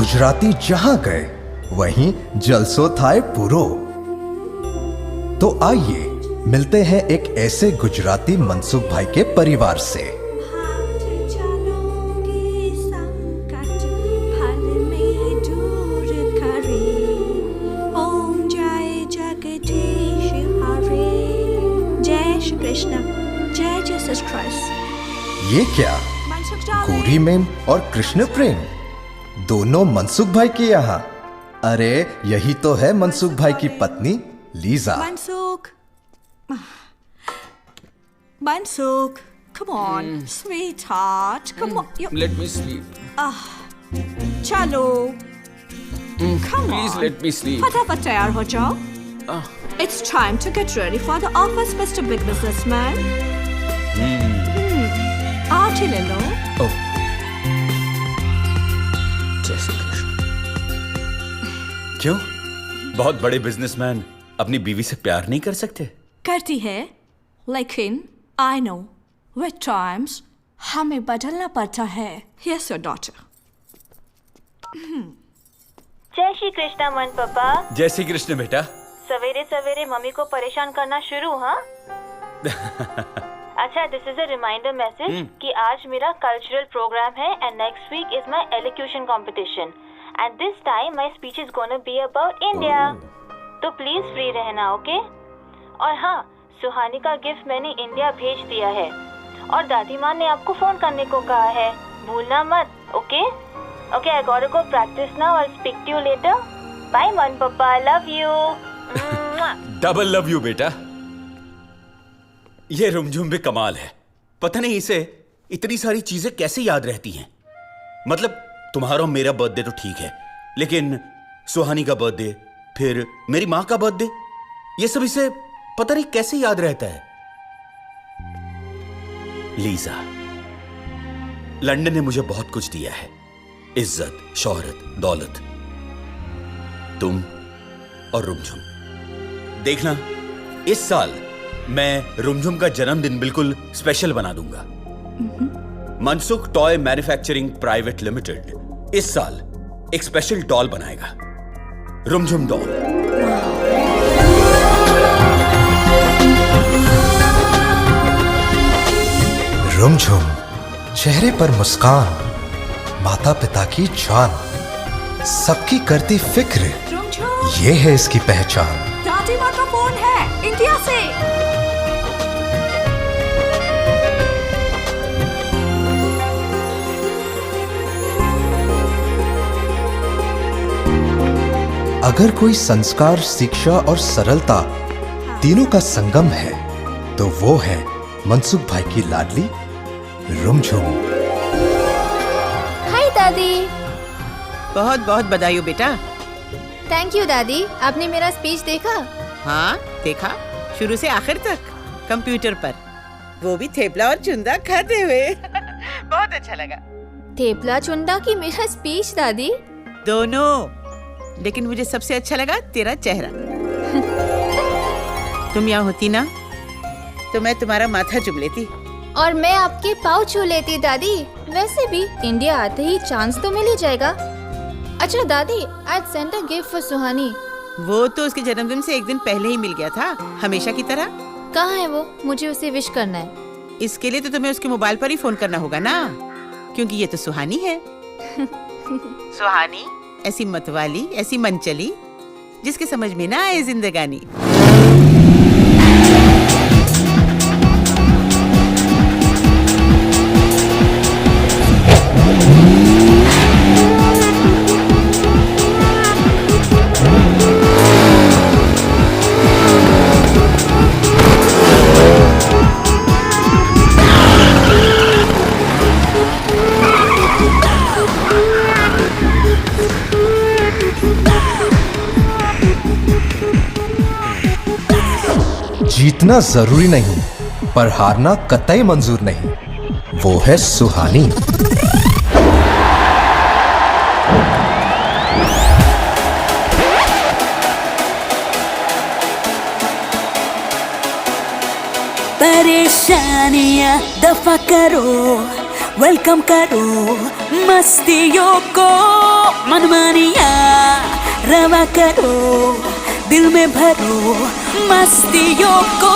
गुजराती जहां गए वहीं जलसो थाए पूरो। तो आइए मिलते हैं एक ऐसे गुजराती मनसुख भाई के परिवार से। कृष्ण जय जीसस क्राइस्ट। ये क्या, गौरी मैम और कृष्ण प्रेम दोनों मनसुख भाई के यहाँ? अरे यही तो है मनसुख भाई की पत्नी Lisa. Mansukh, come on, sweetheart, come on. Let me sleep. चलो, come Please on. let me sleep. फटाफट तैयार हो जाओ. It's time to get ready for the office, Mr. Big Businessman. आरती ले लो. जय श्री कृष्ण। क्यों? बहुत बड़े बिजनेसमैन अपनी बीवी से प्यार नहीं कर सकते? करती है, लेकिन I know with times हमें बदलना पड़ता है. Yes, your daughter. जय श्री कृष्णा मन पापा। जय श्री कृष्ण बेटा। सवेरे सवेरे मम्मी को परेशान करना शुरू, हाँ? अच्छा, this is a reminder message कि आज मेरा कल्चरल प्रोग्राम है and next week is my elocution competition and this time my speech is gonna be about India. तो प्लीज फ्री रहना, ओके? और हाँ, सुहानी का गिफ्ट मैंने इंडिया भेज दिया है और दादी माँ ने आपको फोन करने को कहा है, भूलना मत, okay? Okay, I got to go practice now, I speak to you later. Bye man पापा, I love you. Double love you बेटा। ये रुमझुम भी कमाल है, पता नहीं इसे इतनी सारी चीजें कैसे याद रहती हैं। मतलब तुम्हारा और मेरा बर्थडे तो ठीक है, लेकिन सुहानी का बर्थडे, फिर मेरी मां का बर्थडे, ये सब इसे पता नहीं कैसे याद रहता है। लीजा, लंदन ने मुझे बहुत कुछ दिया है, इज्जत, शोहरत, दौलत। तुम और रुमझुम, देखना इस साल मैं रुमझुम का जन्मदिन बिल्कुल स्पेशल बना दूंगा। Mansukh toy manufacturing private limited इस साल एक स्पेशल डॉल बनाएगा, रुमझुम डॉल। रुमझुम, चेहरे पर मुस्कान, माता पिता की जान, सबकी करती फिक्र, ये है इसकी पहचान। दादी माँ का फोन है इंडिया से। अगर कोई संस्कार, शिक्षा और सरलता तीनों का संगम है तो वो है मनसुख भाई की लाडली रुमझुम। हाय दादी। बहुत बहुत बधाई हो बेटा। थैंक यू दादी, आपने मेरा स्पीच देखा? हाँ देखा, शुरू से आखिर तक, कंप्यूटर पर, वो भी थेपला और चुंदा खाते हुए। बहुत अच्छा लगा। थेपला चुंदा की मेरा स्पीच दादी? दोनों, लेकिन मुझे सबसे अच्छा लगा तेरा चेहरा। तुम यहाँ होती ना तो मैं तुम्हारा माथा चुम लेती और मैं आपके पाँव छू लेती दादी। वैसे भी इंडिया आते ही चांस तो मिल ही जाएगा। अच्छा दादी, I sent a gift for Suhani. वो तो उसके जन्मदिन से एक दिन पहले ही मिल गया था, हमेशा की तरह। कहाँ है वो? मुझे उसे विश करना है। इसके लिए तो तुम्हें उसके मोबाइल पर ही फोन करना होगा ना, क्योंकि ये तो सुहानी है। सुहानी ऐसी मतवाली, ऐसी मनचली, जिसके समझ में ना आए जिंदगानी। जीतना जरूरी नहीं, पर हारना कतई मंजूर नहीं, वो है सुहानी। परेशानियां दफा करो, वेलकम करो मस्तियों को, मन बेईमानियाँ रवा करो, दिल में भरो मस्तियों को।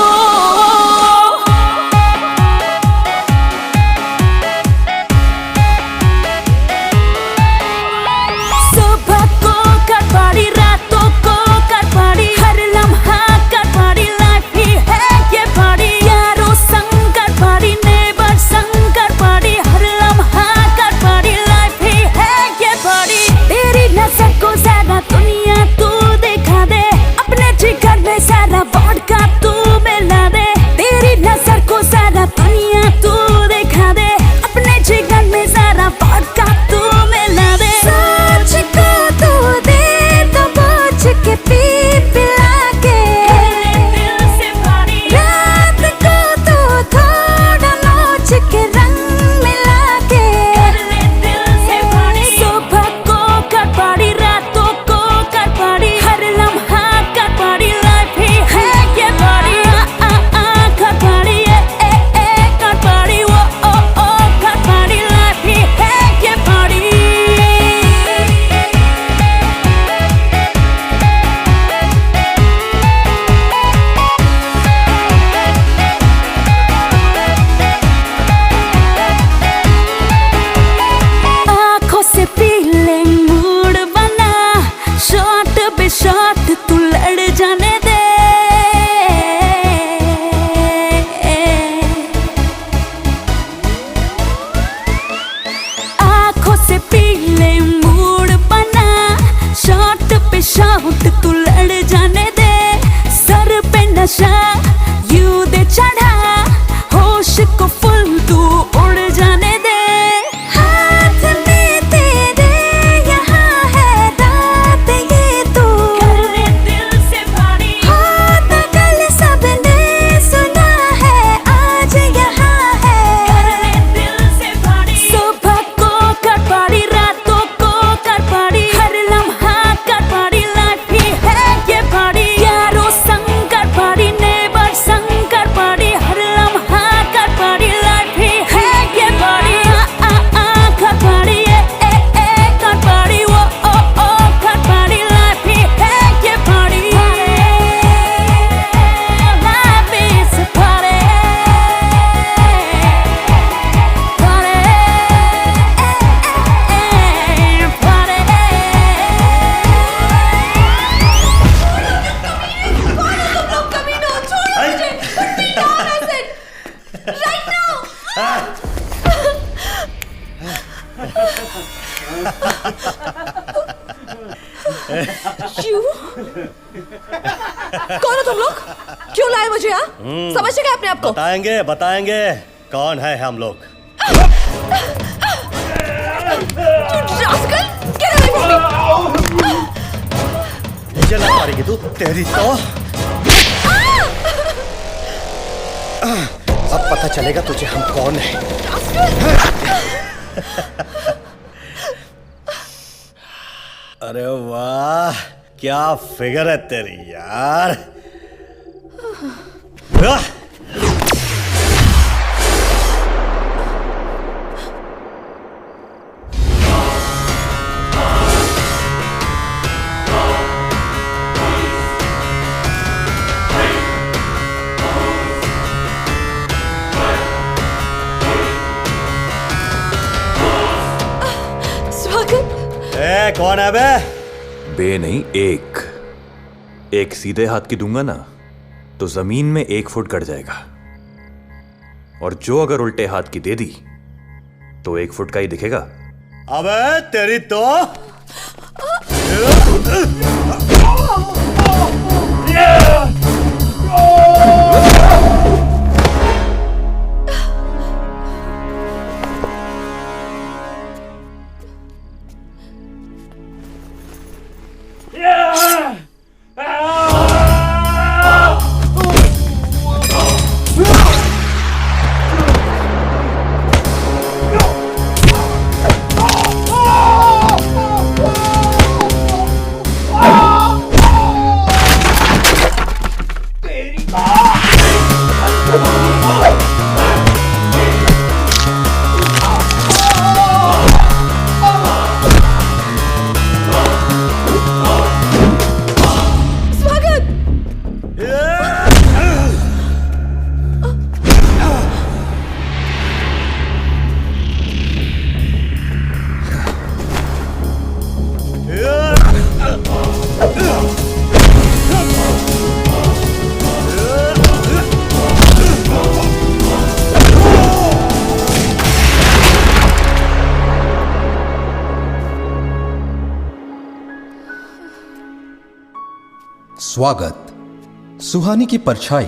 सुबह को कर पारी, रातों को कर पारी, हर लम्हा कर पारी, लाइफ ही है ये पारी। यारों संग कर पारी, नेबर संग कर पारी, हर लम्हा कर पारी, लाइफ ही है ये पारी। तेरी नजर को ज्यादा दुनिया तू दिखा दे, अपने जिगर में सारा वोडका तू मिला दे। तेरी नजर को ज्यादा दुनिया तू दिखा दे, अपने जिगर में सारा वोडका तू मिला दे। सोच को तू दे तो बोझ के पी पिला के, दिल से भरी रात को तू थोड़ा नोच के रंग मिला के, दिल से भरी। सुबह को कर पारी, रातों को कर पारी, हर लम्हा कर पारी, लाइफ ही है ये पारी। कर पारी, कर पारी, वो कर पारी, लाइफ ही है ये पारी। आँखों से पी ले मूड बना, शॉट बे शॉट तू लड़ जाने दे। आँखों से पी ले मूड बना, शॉट पे शॉट तू लड़ जाने दे। सर पे नशा यूं दे चढ़ा, होश को फुल तू उड़ जाने दे। हाथ में तेरे यहाँ है रात ये तू, दिल से भारी हो तो कल सबने सुना है, आज यहाँ है दिल से भारी। सुबह को कर पारी, रातों को कर पारी, हर लम्हा कर पारी, लाइफ ही है ये पारी। यारों संग कर पारी, नेबर संग कर पारी, हर लम्हा कर पारी, लाइफ ही है ये पारी। कर पारी, कर पारी, वो कर पारी, लाइफ ही है ये पारी। Life is a party, कौन हो तुम लोग? क्यों लाए मुझे यहाँ? समझते क्या अपने आप को? बताएंगे बताएंगे कौन है हम लोग। Rascal, get away from me! मुझे ना मारेगी तू, तेरी तो अब पता चलेगा तुझे हम कौन है। अरे वाह क्या फिगर है तेरी यार। कौन है बे? बे नहीं, एक सीधे हाथ की दूंगा ना तो जमीन में 1 फुट गड़ जाएगा, और जो अगर उल्टे हाथ की दे दी तो 1 फुट का ही दिखेगा। अबे तेरी तो स्वागत। सुहानी की परछाई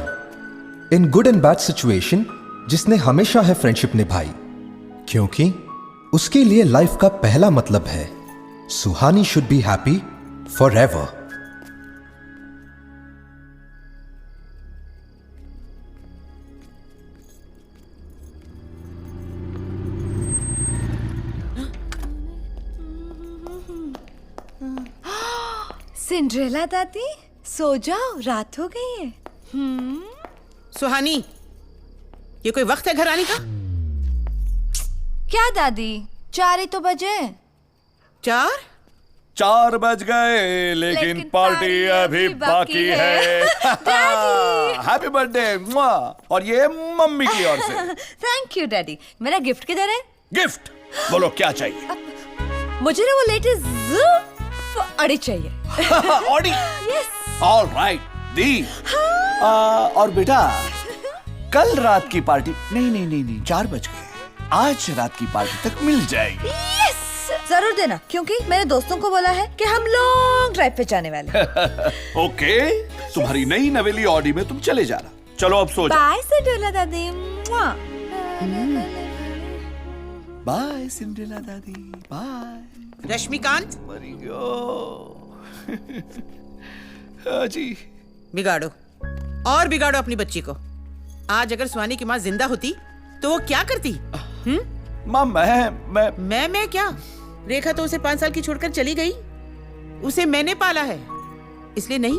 in good and bad situation जिसने हमेशा है फ्रेंडशिप निभाई, क्योंकि उसके लिए लाइफ का पहला मतलब है Suhani should be happy forever. Cinderella दादी सो जाओ, रात हो गई है। सुहानी, ये कोई वक्त है घर आने का? क्या दादी, 4 ही तो बजे। 4 बज गए लेकिन पार्टी अभी बाकी है। Happy birthday. और ये मम्मी की ओर से। Thank you daddy. मेरा गिफ्ट किधर है? गिफ्ट बोलो, क्या चाहिए? मुझे ना वो लेटेस्ट अड़ी चाहिए। ऑडी। यस। ऑल राइट दी। और बेटा, कल रात की पार्टी नहीं 4 बज गए, आज रात की पार्टी तक मिल जाएगी। यस, जरूर देना, क्योंकि मेरे दोस्तों को बोला है कि हम लॉन्ग ड्राइव पे जाने वाले हैं। ओके, तुम्हारी नई नवेली ऑडी में तुम चले जाना। चलो अब सो जाओ। बाय सिंड्रेला दादी। बाय सिंड्रेला दादी। बाय रश्मिकांत, जी। बिगाड़ो और बिगाड़ो अपनी बच्ची को। आज अगर सुहानी की माँ जिंदा होती तो वो क्या करती? माँ मैं क्या? रेखा तो उसे 5 साल की छोड़कर चली गई। उसे मैंने पाला है, इसलिए नहीं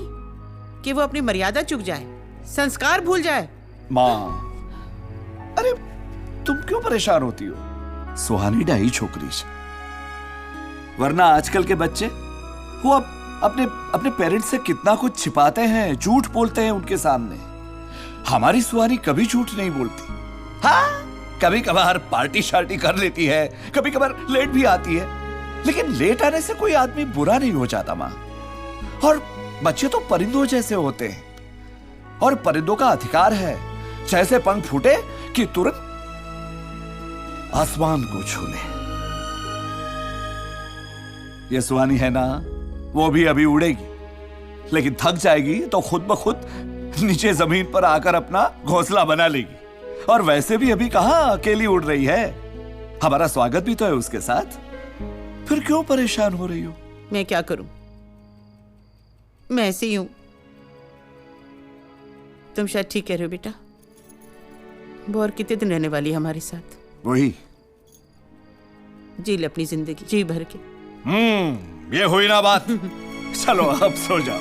कि वो अपनी मर्यादा चूक जाए, संस्कार भूल जाए। माँ, अरे तुम क्यों परेशान होती हो? सुहानी ढाई छोकरी से, वरना आजकल के बच्चे वो अपने पेरेंट्स से कितना कुछ छिपाते हैं, झूठ बोलते हैं उनके सामने। हमारी सुहानी कभी झूठ नहीं बोलती। हाँ, कभी कभार पार्टी शार्टी कर लेती है, कभी कभार लेट भी आती है, लेकिन लेट आने से कोई आदमी बुरा नहीं हो जाता माँ। और बच्चे तो परिंदों जैसे होते हैं, और परिंदों का अधिकार है जैसे पंख फूटे कि तुरंत आसमान को छू ले। ये सुहानी है ना, वो भी अभी उड़ेगी, लेकिन थक जाएगी तो खुद ब खुद नीचे जमीन पर आकर अपना घोंसला बना लेगी। और वैसे भी अभी कहां अकेली उड़ रही है, हमारा स्वागत भी तो है उसके साथ। फिर क्यों परेशान हो रही हो? मैं क्या करूं, मैं ऐसे ही हूं। तुम शायद ठीक कह रहे हो बेटा। वो और कितने दिन रहने वाली है हमारे साथ? वही जी ले अपनी जिंदगी जी भर के। ये हुई ना बात। चलो अब सो जाओ।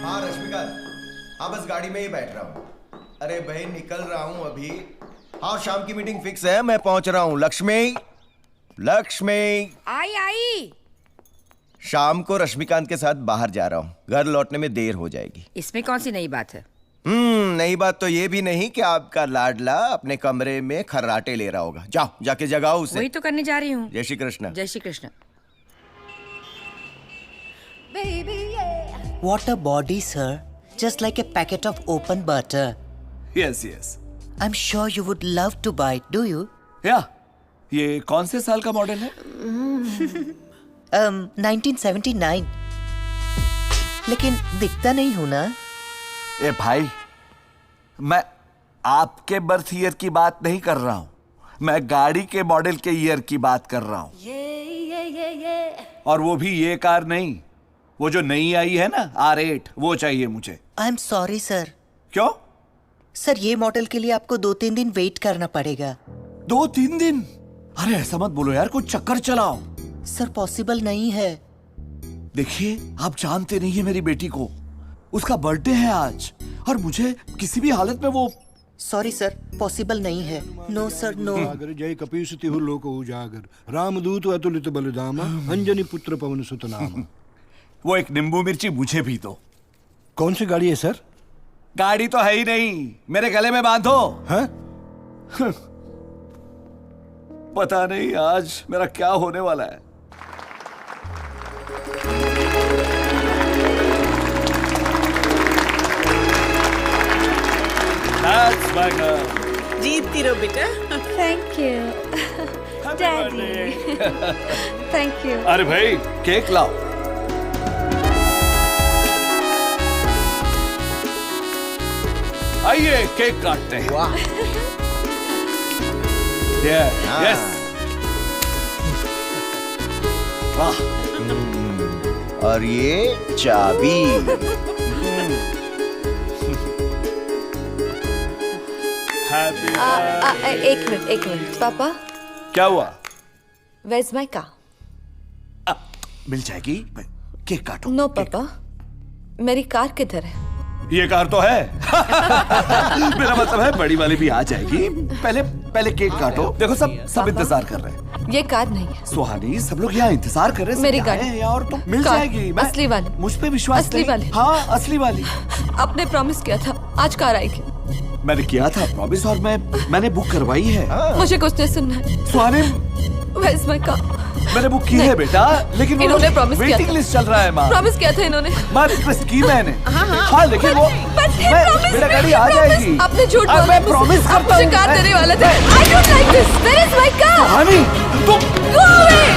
हाँ रश्मिकांत, हाँ बस गाड़ी में ही बैठ रहा हूँ। अरे भाई निकल रहा हूँ अभी। हाँ शाम की मीटिंग फिक्स है, मैं पहुंच रहा हूँ। लक्ष्मी आई। शाम को रश्मिकांत के साथ बाहर जा रहा हूँ, घर लौटने में देर हो जाएगी। इसमें कौन सी नई बात है? नई बात तो ये भी नहीं कि आपका लाडला अपने कमरे में खर्राटे ले रहा होगा। जाओ जाके जगाओ उसे। वही तो करने जा रही हूँ। जय श्री कृष्ण। जय Shri Krishna. What a body, sir. Just like a packet of open butter. Yes. I'm sure you would love to buy it, do you? या, ये कौन से साल का मॉडल है? 1979. लेकिन दिखता नहीं हूं ना? ए भाई, मैं आपके बर्थ ईयर की बात नहीं कर रहा हूं, मैं गाड़ी के मॉडल के ईयर की बात कर रहा हूं। और वो भी ये कार नहीं, वो जो नई आई है ना R8, वो चाहिए मुझे। I'm sorry, sir. क्यों? सर, ये मॉडल के लिए आपको 2-3 दिन वेट करना पड़ेगा। 2-3 दिन? अरे ऐसा मत बोलो यार, कोई चक्कर चलाओ। सर पॉसिबल नहीं है। देखिए, आप जानते नहीं है मेरी बेटी को, उसका बर्थडे है आज, और मुझे किसी भी हालत में वो। सॉरी सर, पॉसिबल नहीं है। No sir, no. जय कपीसति लोक उजागर रामदूत अतुलित बलिधामा अंजनी पुत्र पवन सुत नाम। वो एक नींबू मिर्ची मुझे भी दो। कौन सी गाड़ी है सर? गाड़ी तो है ही नहीं, मेरे गले में बांधो। हैं? पता नहीं आज मेरा क्या होने वाला है। That's my girl. जीतती रहो बेटा। Thank you. Daddy thank you. अरे भाई केक लाओ। आइए केक काटते हैं। वाह यस वाह। और ये चाबी। एक मिनट पापा। क्या हुआ? Where's my car? मिल जाएगी, केक काटो। नो पापा, मेरी कार किधर है? ये कार तो है। मेरा मतलब है बड़ी वाली भी आ जाएगी। पहले केक काटो। देखो सब इंतजार कर रहे हैं। ये कार नहीं है सुहानी, सब लोग यहाँ इंतजार कर रहे हैं। मेरी गाड़ी और तो मिल जाएगी। असली वाली। मुझ पे विश्वास असली वाली। हाँ असली वाली। आपने प्रॉमिस किया था आज कार आएगी। मैंने किया था प्रॉमिस और मैंने बुक करवाई है। मुझे कुछ नहीं सुनना है। सुहानी Where's my car? मैंने बुक की है बेटा, लेकिन इन्होंने प्रॉमिस किया वेटिंग था। लिस्ट चल रहा है माँ। प्रॉमिस किया था इन्होंने। माँ रिक्वेस्ट की मैंने। हाँ लेकिन वो मेरा गाड़ी आ जाएगी। आपने झूठ बोला। मैं प्रॉमिस करता हूँ। मुझे कार देने वाले थे। I don't like this. Where is my car? सुहानी तुम Go away.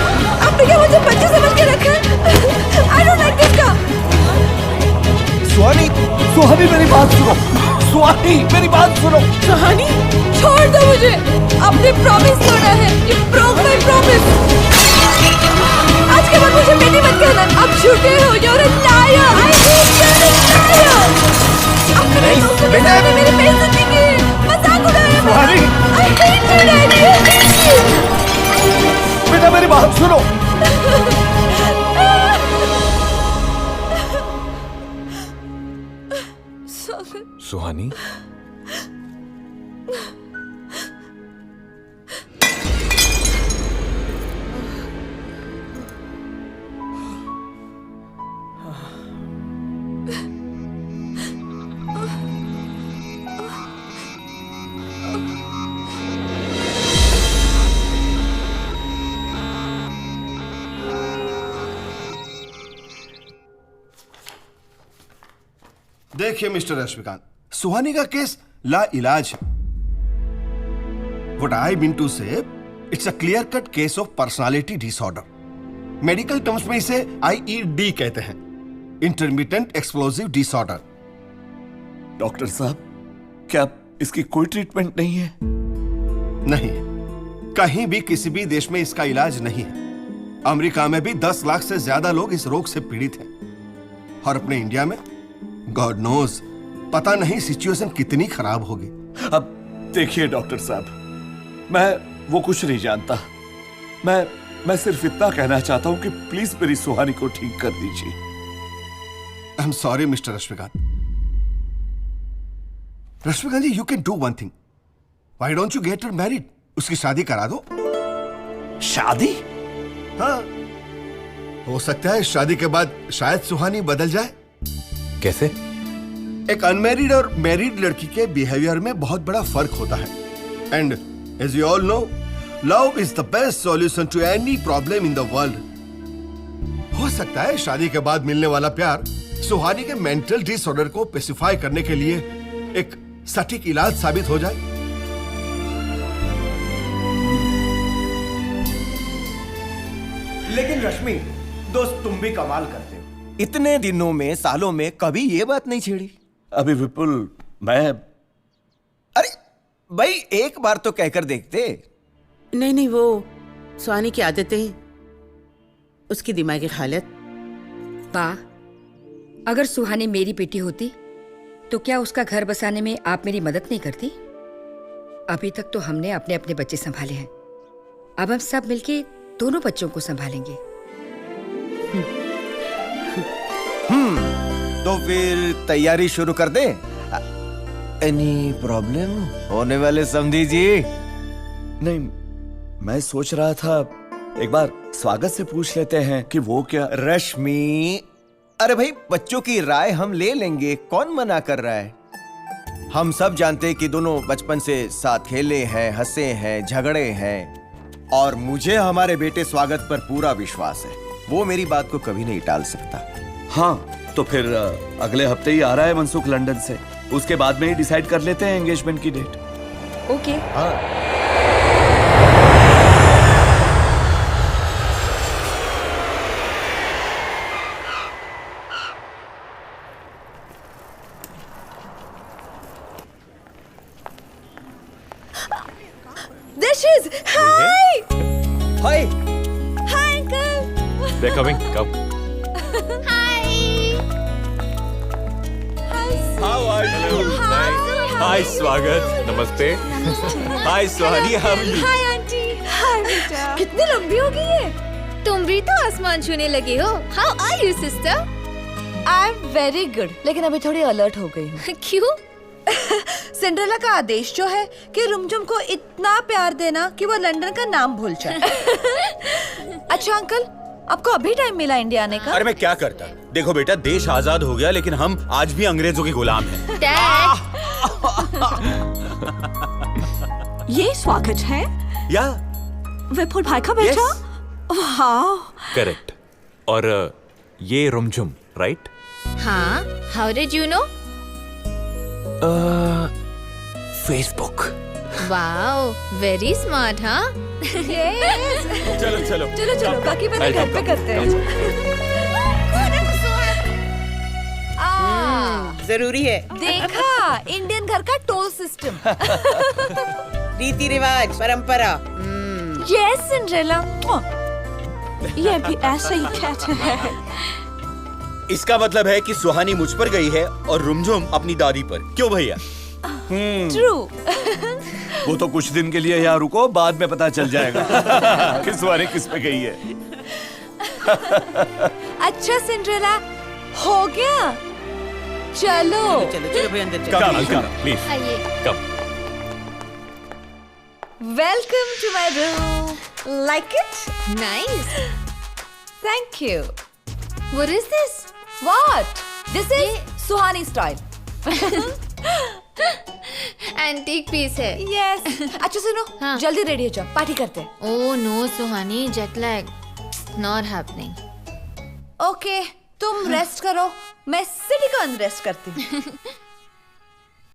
आपने क्या मुझे बच्चे समझ के रखा है? I don't like this car. सुहानी मेरी बात सुनो। सुहानी मेरी बात सुनो। सुहानी छोड़ दो मुझे। आपने प्रॉमिस तोड़ा है। You broke my promise. आज के बाद मुझे बेटी मत कहना। आप झूठे हो। You're a liar. I hate you. You're a liar. आपने मेरे दोस्तों के सामने मेरी बेइज्जती की। मजाक उड़ाया मेरा। I hate you, Daddy. I hate you. बेटा मेरी बात सुनो। सुहानी देखिए मिस्टर रश्मिकांत, सुहानी का केस ला इलाज है। What I mean to say, it's a clear-cut case of personality disorder. Medical terms में इसे IED कहते हैं, इंटरमिटेंट एक्सप्लोसिव डिसऑर्डर। डॉक्टर साहब, क्या इसकी कोई ट्रीटमेंट नहीं है? नहीं, कहीं भी किसी भी देश में इसका इलाज नहीं है। अमेरिका में भी 10 लाख से ज्यादा लोग इस रोग से पीड़ित हैं, और अपने इंडिया में गॉड नोज, पता नहीं सिचुएशन कितनी खराब होगी। अब देखिए डॉक्टर साहब, मैं वो कुछ नहीं जानता। मैं सिर्फ इतना कहना चाहता हूं कि प्लीज मेरी सुहानी को ठीक कर दीजिए। I am sorry mister Rashmikant. Rashmikant ji, you can do one thing. Why don't you get her married? उसकी शादी करा दो। शादी? हाँ, हो सकता है शादी के बाद शायद सुहानी बदल जाए। कैसे? एक अनमैरिड और मैरिड लड़की के बिहेवियर में बहुत बड़ा फर्क होता है। And as you all know, love is the best solution to any problem in the world. हो सकता है शादी के बाद मिलने वाला प्यार सुहानी के मेंटल डिसऑर्डर को पेसिफाई करने के लिए एक सटीक इलाज साबित हो जाए। लेकिन रश्मि, दोस्त तुम भी कमाल करते हो। इतने दिनों में, सालों में कभी ये बात नहीं छेड़ी। अभी विपुल, मैं अरे भाई, एक बार तो कहकर देखते। नहीं, वो सुहानी की आदतें, उसकी दिमागी हालत। बा, अगर सुहानी मेरी बेटी होती तो क्या उसका घर बसाने में आप मेरी मदद नहीं करती? अभी तक तो हमने अपने अपने बच्चे संभाले हैं, अब हम सब मिलके दोनों बच्चों को संभालेंगे। तो फिर तैयारी शुरू कर दें। एनी प्रॉब्लम होने वाले समधी जी? नहीं, मैं सोच रहा था एक बार स्वागत से पूछ लेते हैं कि वो क्या। रश्मि, अरे भाई, बच्चों की राय हम ले लेंगे, कौन मना कर रहा है? हम सब जानते हैं कि दोनों बचपन से साथ खेले हैं, हंसे हैं, झगड़े हैं, और मुझे हमारे बेटे स्वागत पर पूरा विश्वास है। वो मेरी बात को कभी नहीं टाल सकता। हाँ, तो फिर अगले हफ्ते ही आ रहा है मनसुख लंदन से, उसके बाद में ही डिसाइड कर लेते हैं एंगेजमेंट की डेट। ओके। हाँ। Hi hi uncle. They're coming. Come. How are you? Hi, स्वागत. नमस्ते. Hi, Suhani. How are you? Hi aunty. Hi बेटा। कितनी लंबी हो गई है? तुम भी तो आसमान छूने लगी हो। How are you sister? I am very good, लेकिन अभी थोड़ी अलर्ट हो गई हूँ। क्यों? सिंड्रेला का आदेश जो है कि रुमझुम को इतना प्यार देना कि वो लंदन का नाम भूल जाए। अच्छा अंकल, आपको अभी टाइम मिला इंडिया आने का? अरे मैं क्या करता? देखो बेटा, देश आजाद हो गया लेकिन हम आज भी अंग्रेजों के गुलाम हैं। ये स्वागत है या विपुल भाई का बेटा? वाह। Correct. और ये रुमझुम, right? हाँ, how did you know? Facebook. Wow, very smart, हाँ? Yes. चलो चलो चलो चलो, बाकी बातें घर पे करते हैं। जरूरी है। देखा, इंडियन घर का टोल सिस्टम। रीति रिवाज, परंपरा। यस सिंड्रेला, ये भी ऐसे ही कहते हैं। इसका मतलब है कि सुहानी मुझ पर गई है और रुमझुम अपनी दादी पर। क्यों भैया? ट्रू। वो तो कुछ दिन के लिए यहाँ रुको, बाद में पता चल जाएगा किस बारे किस पे गई है। अच्छा सिंड्रेला, हो गया? चलो चलो चलो भाई अंदर चलो। Come, please. आइए। Come. Welcome to my room. Like it? Nice. Thank you. What is this? What? This is Suhani style. Antique piece है। Yes. अच्छा सुनो, हाँ। जल्दी रेडी हो जाओ, पार्टी करते हैं। Oh no, Suhani, jet lag. Not happening. Okay, तुम रेस्ट करो, मैं सिटी को अनरेस्ट करती हूँ।